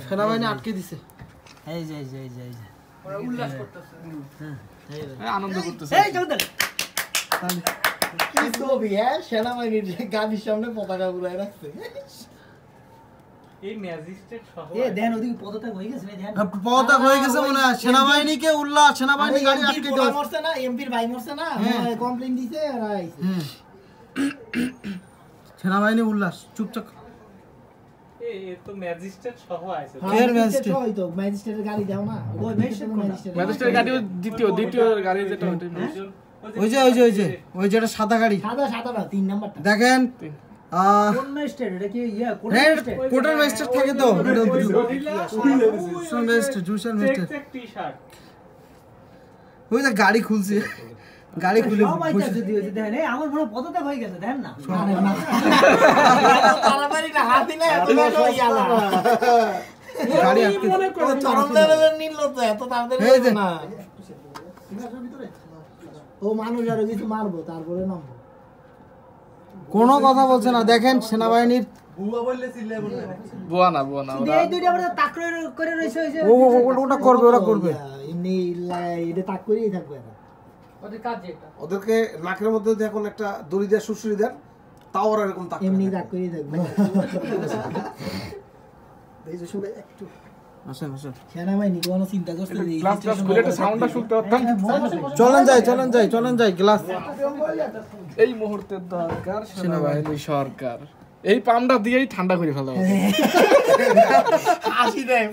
সেনাবাহিনী আটকে দিছে। এই যে ওরা উল্লাস করতেছে, আনন্দ করতেছে। এই চল কি ছবি সেনাবাহিনীর গাড়ির সামনে পতাকা উড়ায় রাখছে। এই ম্যাজিস্ট্রেট সহ দেন ওদিকে পদত্যাগ হয়ে গেছে দেন পতাকা হয়ে গেছে মনে হয়। সেনাবাহিনীকে উল্লাস, সেনাবাহিনী গাড়ি আটকে এমপির দিছে। মরছে না, এমপির ভাই মরছে না, কমপ্লেইন দিছে আর আইছে। সেনাবাহিনী উল্লাস চুপচাপ। এ তো ম্যাজিস্ট্রেট সহ আছে। এর ম্যাজিস্ট্রেট হয়তো ম্যাজিস্ট্রেটের গাড়ি দাও না, ওই ম্যাজিস্ট্রেট ম্যাজিস্ট্রেট গাড়ি দ্বিতীয় গাড়ি যেটা ওই যেটা সাদা গাড়ি সাদা না 3 নাম্বারটা দেখেন। কোন ম্যাজিস্ট্রেট এটা কি কোন কোটার ম্যাজিস্ট্রেট থাকে তো, জুশাল ম্যাজিস্ট্রেট টি-শার্ট। ওই যে গাড়ি খুলছে, গাড়ি খুলে সবাই যদি দেখেন এই আমার বড় পদত্যাগ হয়ে গেছে দেন না তাড়াতাড়ি না হাত দিলে এত বড় ইয়ালা গাড়ি আটকে চরম লেভেলের নিল তো এত তাড়াতাড়ি না। ও মানুষ আরো কিছু মারবো তারপরে নামবো, কোনো কথা বলছে না। দেখেন সেনাবাহিনীর বুয়া না এই দুইটা আমরা তাকরে করে রইছে ওই যে ওটা করবে, ওরা করবে। এমনি এটা তাক করেই থাকবে এরা। ওদের কাজ যেটা ওদেরকে নাকের মধ্যে যদি এখন একটা দড়ি দিয়ে সুশ্রী দেন তাও ওরা এরকম তাক এমনি তাক করেই থাকবে। এই যে শুনে একটু আসেন সেনাবাহিনী কোনো চিন্তা করছে যে ক্লাস করে একটা সাউন্ডটা শুনতে পারতাম। চলেন যাই গ্লাস। এই মুহূর্তের দরকার সেনাবাহিনী সরকার। এই পামটা দিয়েই ঠান্ডা করে ফেলা হবে। হাসি দেয়।